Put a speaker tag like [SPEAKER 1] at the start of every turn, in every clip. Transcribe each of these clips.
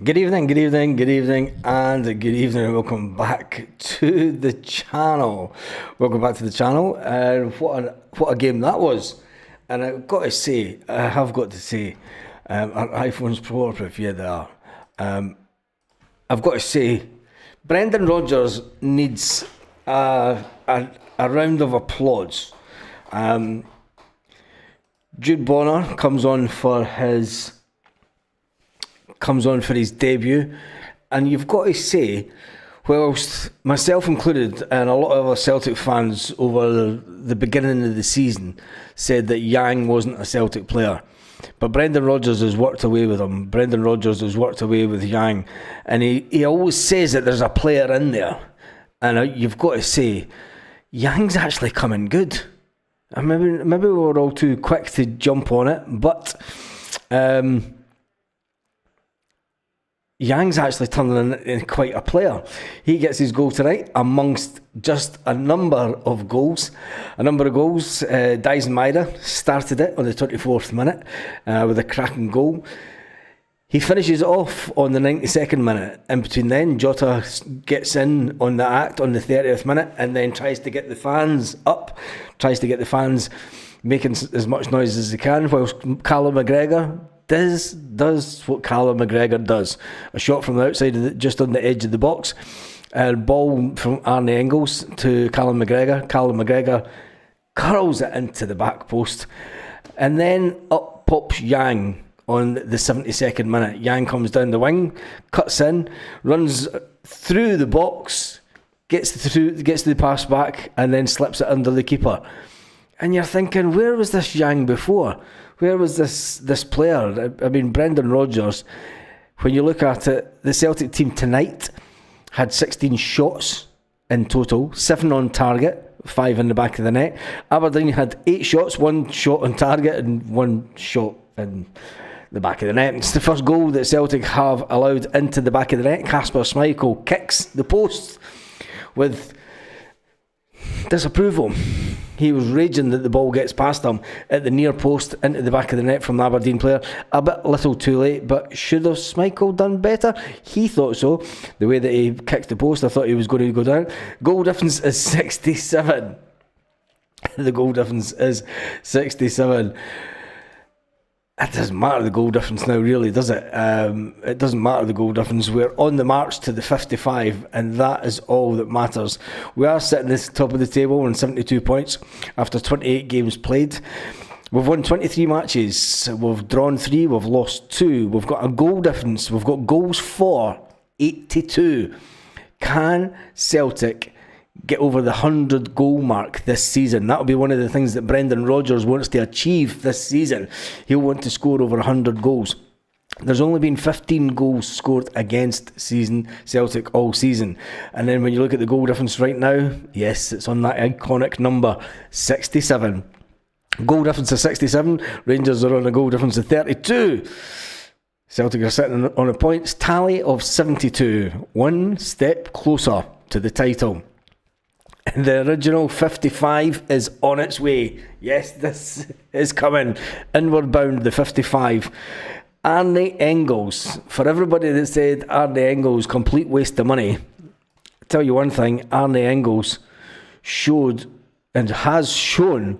[SPEAKER 1] Good evening, good evening, good evening, and good evening, and welcome back to the channel. Welcome back to the channel, and what a game that was. And I have got to say, our iPhones pro-proof, yeah they are. I've got to say, Brendan Rodgers needs a round of applause. Jude Bonner comes on for his debut, and you've got to say, whilst myself included and a lot of other Celtic fans over the beginning of the season said that Yang wasn't a Celtic player, but Brendan Rodgers has worked away with him. Brendan Rodgers has worked away with Yang, and he always says that there's a player in there, and you've got to say, Yang's actually coming good. And maybe we were all too quick to jump on it, but Yang's actually turning into quite a player. He gets his goal tonight amongst just a number of goals. Dyson Maida started it on the 24th minute with a cracking goal. He finishes off on the 92nd minute. In between then, Jota gets in on the act on the 30th minute and then tries to get the fans up, tries to get the fans making as much noise as they can, whilst Callum McGregor does what Callum McGregor does. A shot from the outside, just on the edge of the box. A ball from Arne Engels to Callum McGregor. Callum McGregor curls it into the back post. And then up pops Yang on the 72nd minute. Yang comes down the wing, cuts in, runs through the box, gets to the pass back, and then slips it under the keeper. And you're thinking, where was this Yang before? Where was this player? I mean, Brendan Rodgers, when you look at it, the Celtic team tonight had 16 shots in total, 7 on target, 5 in the back of the net. Aberdeen had 8 shots, 1 shot on target and 1 shot in the back of the net. It's the first goal that Celtic have allowed into the back of the net. Kasper Schmeichel kicks the post with disapproval. He was raging that the ball gets past him at the near post into the back of the net from the Aberdeen player. A bit little too late, but should have Schmeichel done better? He thought so. The way that he kicked the post, I thought he was going to go down. Goal difference is 67. The goal difference is 67. It doesn't matter the goal difference now, really, does it? It doesn't matter the goal difference. We're on the march to the 55, and that is all that matters. We are sitting at the top of the table on 72 points after 28 games played. We've won 23 matches. We've drawn 3. We've lost 2. We've got a goal difference. We've got goals for 82. Can Celtic get over the 100 goal mark this season? That'll be one of the things that Brendan Rodgers wants to achieve this season. He'll want to score over 100 goals. There's only been 15 goals scored against Celtic all season. And then when you look at the goal difference right now, yes, it's on that iconic number, 67. Goal difference of 67. Rangers are on a goal difference of 32. Celtic are sitting on a points tally of 72. One step closer to the title. The original 55 is on its way. Yes, this is coming. Inward bound, the 55. Arne Engels. For everybody that said Arne Engels, complete waste of money, I'll tell you one thing, Arne Engels showed and has shown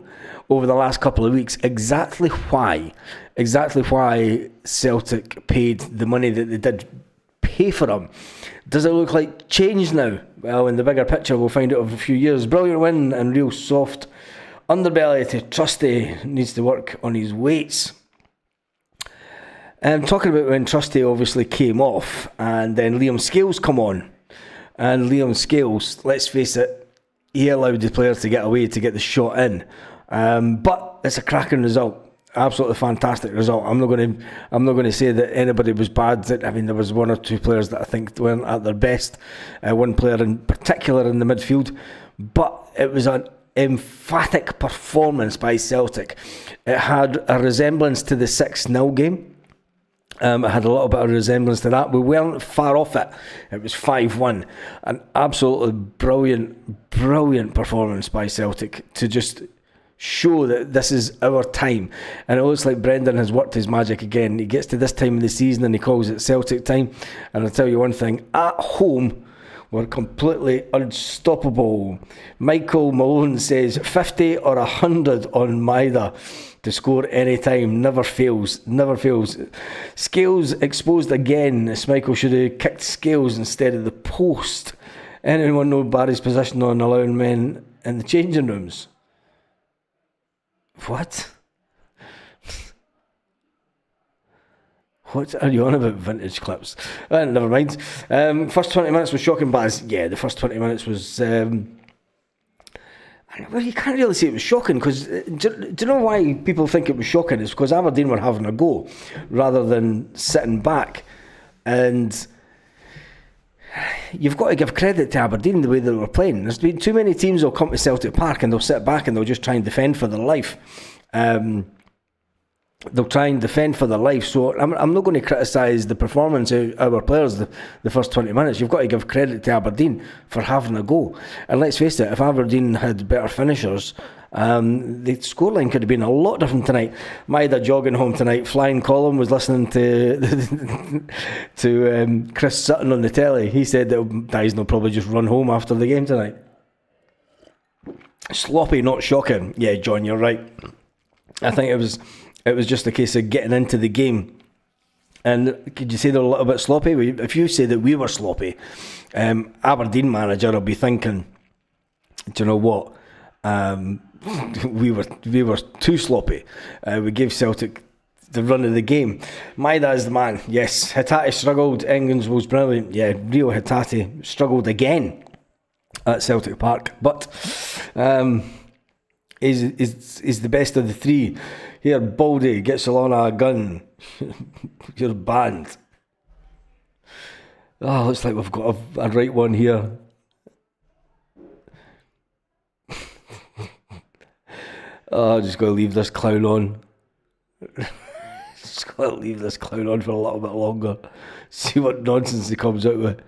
[SPEAKER 1] over the last couple of weeks exactly why Celtic paid the money that they did pay for him. Does it look like change now? Well, in the bigger picture, we'll find out over a few years. Brilliant win and real soft underbelly to Trusty. Needs to work on his weights. Talking about when Trusty obviously came off and then Liam Scales come on. And Liam Scales, let's face it, he allowed the players to get away to get the shot in. But it's a cracking result. Absolutely fantastic result. I'm not going to say that anybody was bad. I mean, there was 1 or 2 players that I think weren't at their best. One player in particular in the midfield, but it was an emphatic performance by Celtic. It had a resemblance to the 6-0 game. It had a little bit of resemblance to that. We weren't far off it. It was 5-1. An absolutely brilliant performance by Celtic to just show that this is our time. And it looks like Brendan has worked his magic again. He gets to this time of the season and he calls it Celtic time. And I'll tell you one thing, at home, we're completely unstoppable. Michael Malone says 50 or 100 on Maida to score any time. Never fails. Scales exposed again. Michael should have kicked Scales instead of the post. Anyone know Barry's position on allowing men in the changing rooms? What? What are you on about, vintage clips? Never mind. First 20 minutes was shocking, Baz. Yeah, the first 20 minutes was... well, you can't really say it was shocking, because do you know why people think it was shocking? It's because Aberdeen were having a go, rather than sitting back. And you've got to give credit to Aberdeen the way they were playing. There's been too many teams that'll come to Celtic Park and they'll sit back and they'll just try and defend for their life. They'll try and defend for their life. So I'm not going to criticise the performance of our players the first 20 minutes. You've got to give credit to Aberdeen for having a go. And let's face it, if Aberdeen had better finishers, the scoreline could have been a lot different tonight. Maida jogging home tonight. Flying Colin was listening to Chris Sutton on the telly. He said that Dyson will probably just run home after the game tonight. Sloppy, not shocking. Yeah, John, you're right. I think it was just a case of getting into the game. And could you say they're a little bit sloppy? If you say that we were sloppy, Aberdeen manager will be thinking, do you know what? We were too sloppy. We gave Celtic the run of the game. Maida is the man. Yes, Hatate struggled. Engans was brilliant. Yeah, Rio Hatate struggled again at Celtic Park, but is the best of the three. Here, Baldy gets along a gun. You're banned. Oh, looks like we've got a right one here. Oh, just got to leave this clown on. Just got to leave this clown on for a little bit longer. See what nonsense he comes out with.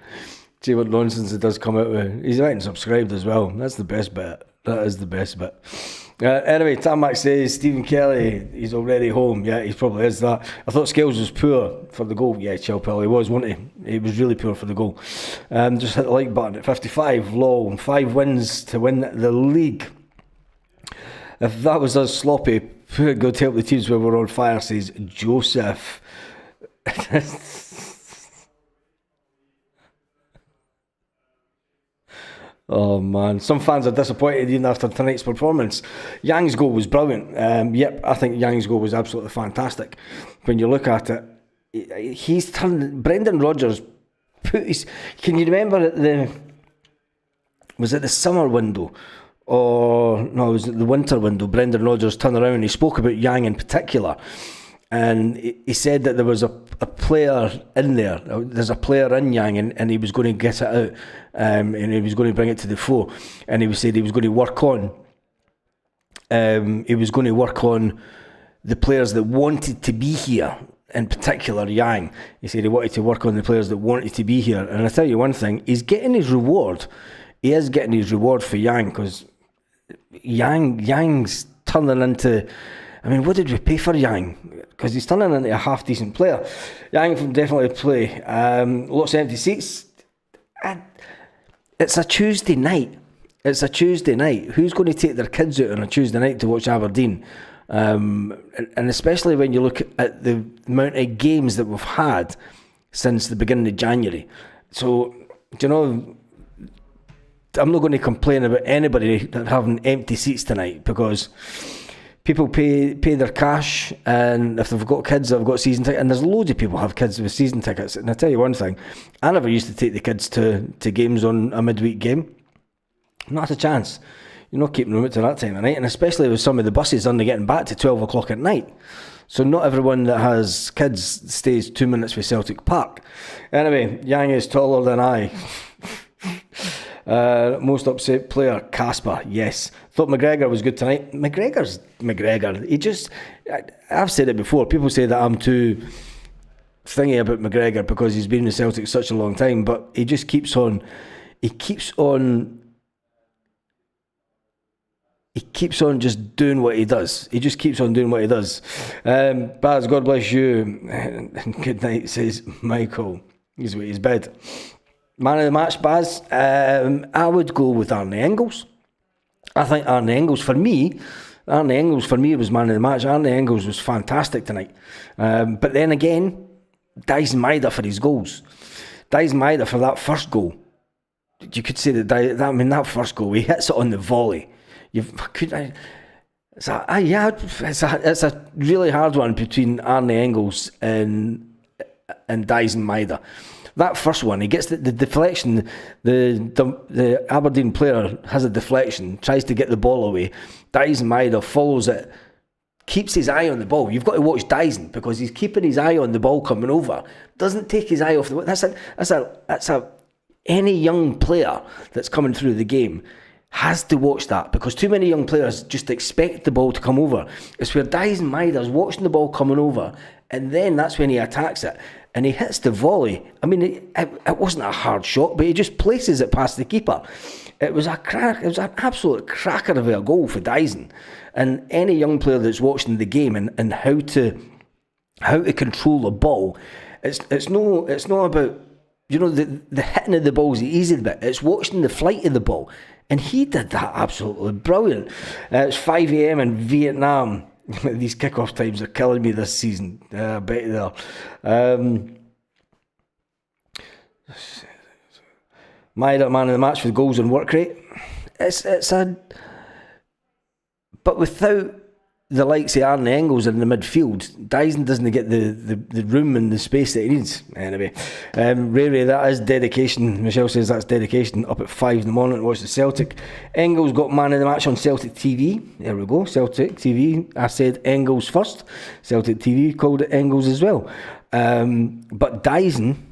[SPEAKER 1] See what nonsense it does come out with. He's right and subscribed as well. That's the best bit. That is the best bit. Anyway, Tamak says Stephen Kelly, he's already home. Yeah, he probably is that. I thought Scales was poor for the goal. Yeah, Chilpel, he was, wasn't he? He was really poor for the goal. Just hit the like button at 55. Lol, 5 wins to win the league. If that was us sloppy, God help the teams when we're on fire, says Joseph. Oh man, some fans are disappointed even after tonight's performance. Yang's goal was brilliant. Yep, I think Yang's goal was absolutely fantastic. When you look at it, he's turned. Brendan Rodgers put his. Can you remember was it the summer window? Or no, it was the winter window. Brendan Rodgers turned around and he spoke about Yang in particular. And he said that there was a player in there. There's a player in Yang, and he was going to get it out, and he was going to bring it to the fore. And he said he was going to work on. He was going to work on the players that wanted to be here. In particular, Yang. He said he wanted to work on the players that wanted to be here. And I tell you one thing, he's getting his reward. He is getting his reward for Yang, because Yang's turning into. I mean, what did we pay for Yang? Because he's turning into a half decent player. Yang can definitely play. Lots of empty seats. It's a Tuesday night. Who's going to take their kids out on a Tuesday night to watch Aberdeen? And especially when you look at the amount of games that we've had since the beginning of January. So, do you know, I'm not going to complain about anybody having empty seats tonight, because people pay their cash, and if they've got kids, they've got season tickets, and there's loads of people who have kids with season tickets. And I tell you one thing, I never used to take the kids to games on a midweek game. Not a chance. You're not keeping them out to that time of night, and especially with some of the buses only getting back to 12 o'clock at night. So not everyone that has kids stays 2 minutes for Celtic Park. Anyway, Yang is taller than I. Most upset player, Casper. Yes. Thought McGregor was good tonight. McGregor's McGregor. I've said it before. People say that I'm too thingy about McGregor because he's been with Celtic such a long time, but he just keeps on. He keeps on he keeps on just doing what he does. He just keeps on doing what he does. Baz, God bless you. And good night, says Michael. He's with his bed. Man of the match, Baz. I would go with Arne Engels. I think Arne Engels, for me, was man of the match. Arne Engels was fantastic tonight. But then again, Dyson Maida for his goals. Dyson Maida for that first goal. You could say that first goal, he hits it on the volley. It's a really hard one between Arne Engels and Dyson Maida. That first one, he gets the deflection. The Aberdeen player has a deflection, tries to get the ball away. Dyson Maida follows it, keeps his eye on the ball. You've got to watch Dyson because he's keeping his eye on the ball coming over. Doesn't take his eye off the ball. That's any young player that's coming through the game has to watch that, because too many young players just expect the ball to come over. It's where Dyson Maida's watching the ball coming over, and then that's when he attacks it. And he hits the volley. I mean, it wasn't a hard shot, but he just places it past the keeper. It was an absolute cracker of a goal for Dyson. And any young player that's watching the game and how to control the ball, it's not about, the hitting of the ball is the easy bit. It's watching the flight of the ball. And he did that absolutely brilliant. It's 5 a.m. in Vietnam. These kickoff times are killing me this season. I bet they are. Maida, man of the match for the goals and work rate. But without the likes of Arne Engels in the midfield, Dyson doesn't get the room and the space that he needs. Anyway, Ray, that is dedication. Michelle says that's dedication. Up at 5 in the morning to watch the Celtic. Engels got man of the match on Celtic TV. There we go, Celtic TV. I said Engels first. Celtic TV called it Engels as well. But Dyson,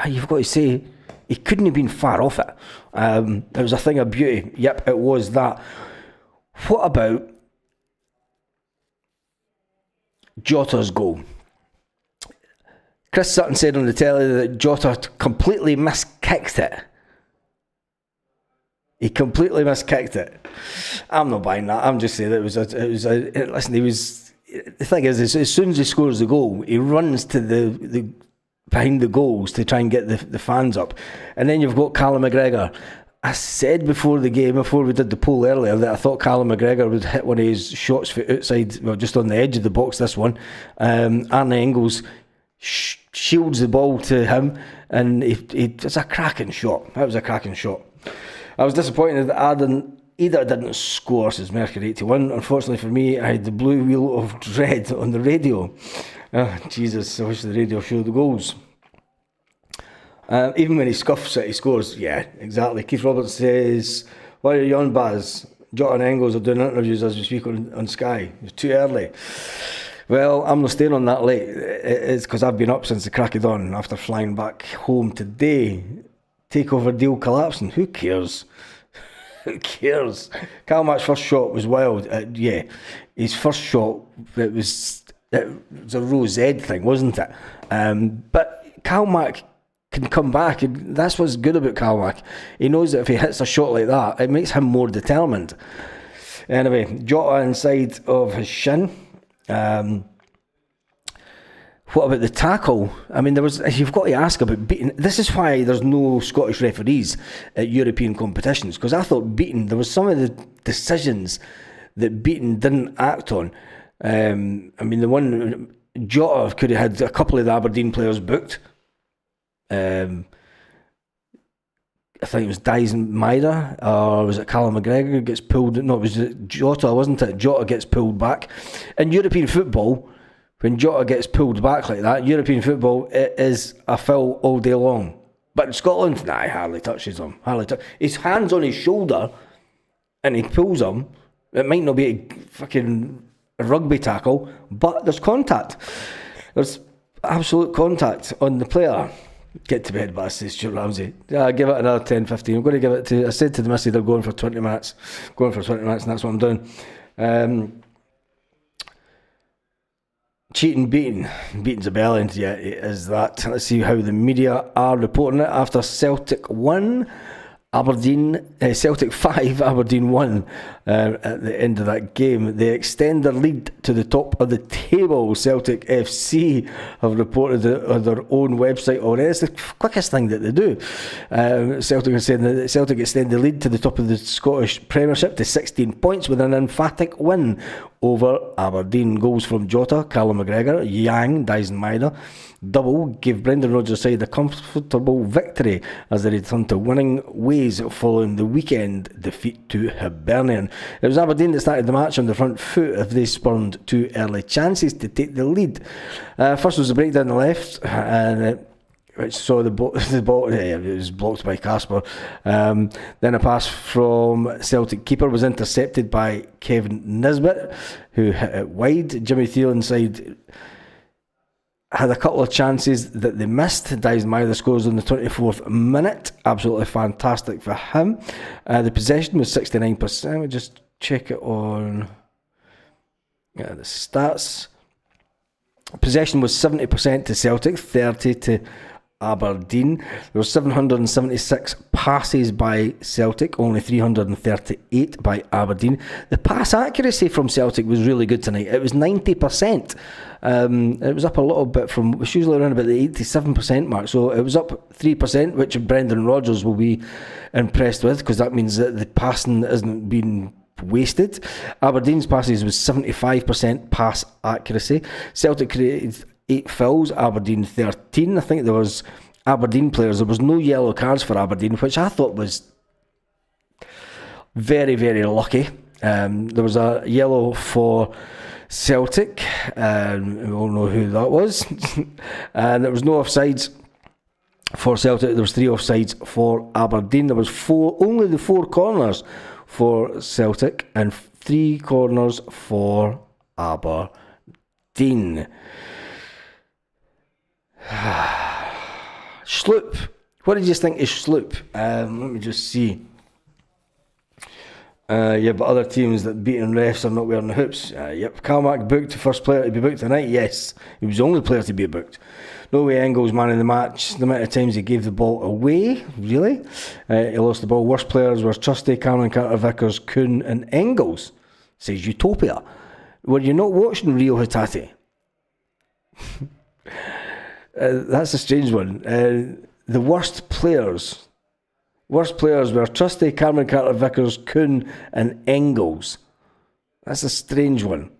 [SPEAKER 1] you've got to say, he couldn't have been far off it. It was a thing of beauty. Yep, it was that. What about Jota's goal? Chris Sutton said on the telly that Jota completely miskicked it. He completely miskicked it. I'm not buying that. I'm just saying that the thing is, as soon as he scores the goal, he runs to the behind the goals to try and get the fans up. And then you've got Callum McGregor. I said before the game, before we did the poll earlier, that I thought Callum McGregor would hit one of his shots for outside, well, just on the edge of the box, this one. Arne Engels shields the ball to him, and it's a cracking shot. That was a cracking shot. I was disappointed that Ida didn't score, says Mercury 81. Unfortunately for me, I had the blue wheel of dread on the radio. Oh, Jesus, I wish the radio showed the goals. Even when he scuffs it, he scores. Yeah, exactly. Keith Roberts says, "Why are you on, Baz? Jota and Engels are doing interviews as we speak on Sky. It's too early." Well, I'm not staying on that late. It's because I've been up since the crack of dawn after flying back home today. Takeover deal collapsing. Who cares? Who cares? Calmack's first shot was wild. Yeah, his first shot, it was a Rose Ed thing, wasn't it? But Calmack can come back, and that's what's good about Calmack. He knows that if he hits a shot like that, it makes him more determined. Anyway, Jota inside of his shin. What about the tackle? I mean, you've got to ask about Beaton. This is why there's no Scottish referees at European competitions, because I thought Beaton, there was some of the decisions that Beaton didn't act on. I mean, the one, Jota could have had a couple of the Aberdeen players booked. I think it was Dyson Maida, or was it Callum McGregor gets pulled? No, it was Jota, wasn't it? Jota gets pulled back. In European football, when Jota gets pulled back like that, European football, it is a foul all day long. But in Scotland, he hardly touches him. His hand's on his shoulder, and he pulls him. It might not be a fucking rugby tackle, but there's contact. There's absolute contact on the player. Get to bed, but says Stuart Ramsey. Yeah, give it another 10, 15. I'm going to give it to, I said to the missy, they're going for 20 minutes. Going for 20 minutes, and that's what I'm doing. Cheating, beating's a bell end. Yeah, it is that. Let's see how the media are reporting it. After Celtic 1, Celtic 5, Aberdeen 1. at the end of that game. They extend their lead to the top of the table. Celtic FC have reported it on their own website already. It's the quickest thing that they do. Celtic are saying that Celtic extend the lead to the top of the Scottish Premiership to 16 points with an emphatic win over Aberdeen. Goals from Jota, Callum McGregor, Yang, Dyson Maeda. Double gave Brendan Rodgers' side a comfortable victory as they return to winning ways following the weekend defeat to Hibernian. It was Aberdeen that started the match on the front foot as they spurned 2 early chances to take the lead. First was the break down the left, and which saw the ball. It was blocked by Casper. Then a pass from Celtic keeper was intercepted by Kevin Nisbet, who hit it wide. Jimmy Thielen's side had a couple of chances that they missed. Dyson Maeda scores in the 24th minute. Absolutely fantastic for him. The possession was 69%. We'll just check it on the stats. Possession was 70% to Celtic, 30 to Aberdeen. There were 776 passes by Celtic, only 338 by Aberdeen. The pass accuracy from Celtic was really good tonight. It was 90%. It was up a little bit from, it's usually around about the 87% mark, so it was up 3%, which Brendan Rodgers will be impressed with, because that means that the passing isn't being wasted. Aberdeen's passes was 75% pass accuracy. Celtic created 8 fouls, Aberdeen 13. I think there was Aberdeen players. There was no yellow cards for Aberdeen, which I thought was very, very lucky. There was a yellow for Celtic, we all know who that was. And there was no offsides for Celtic. There was 3 offsides for Aberdeen. There was only the 4 corners for Celtic and 3 corners for Aberdeen. Sloop. What did you think of Sloop? Let me just see. But other teams that beating refs are not wearing the hoops. Yep, Carmack booked, first player to be booked tonight. Yes, he was the only player to be booked. No way Engels man of the match. The amount of times he gave the ball away, really. He lost the ball. Worst players were Trusty, Cameron Carter-Vickers, Kuhn and Engels. Says Utopia. Were you not watching Rio Hatate? That's a strange one. The worst players were Trusty, Cameron Carter-Vickers, Kuhn and Engels. That's a strange one.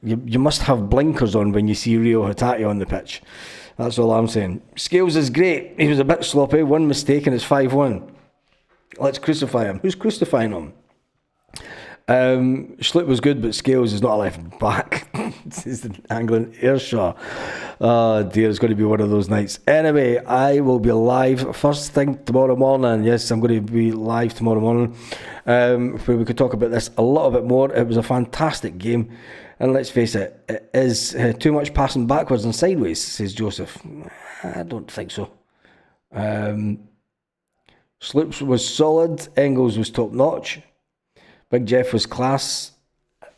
[SPEAKER 1] You must have blinkers on when you see Rio Hatate on the pitch. That's all I'm saying. Scales is great. He was a bit sloppy. One mistake and it's 5-1. Let's crucify him. Who's crucifying him? Schlitt was good, but Scales is not a left back. This is the Angling Ayrshire. Oh dear, it's going to be one of those nights. Anyway, I will be live first thing tomorrow morning. Yes, I'm going to be live tomorrow morning, where we could talk about this a little bit more. It was a fantastic game, and let's face it, it is too much passing backwards and sideways, says Joseph. I don't think so. Sloops was solid. Engels was top notch. Big Jeff was class.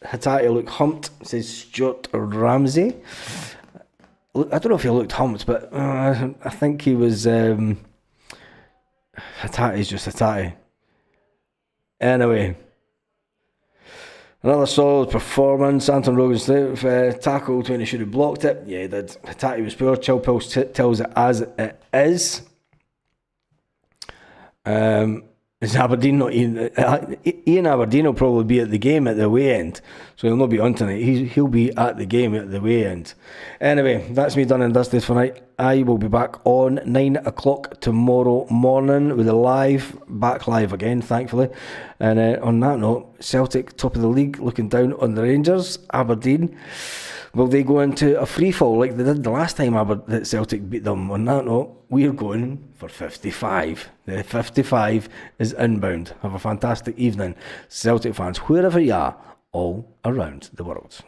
[SPEAKER 1] Hatate looked humped, says Stuart Ramsey. I don't know if he looked humped, but I think he was. Hatate's just Hatate. Anyway, another solid performance. Anton Rogan's tackled when he should have blocked it. Yeah, he did. Hatate was poor. Chilpels tells it as it is. Is Aberdeen not Ian Aberdeen will probably be at the game at the away end, so he'll not be on tonight. He'll be at the game at the away end. Anyway, that's me done and dusted for night. I will be back on 9 o'clock tomorrow morning with back live again, thankfully. And on that note, Celtic top of the league, looking down on the Rangers. Aberdeen, will they go into a free fall like they did the last time that Celtic beat them? On that note, we're going for 55. The 55 is inbound. Have a fantastic evening, Celtic fans, wherever you are, all around the world.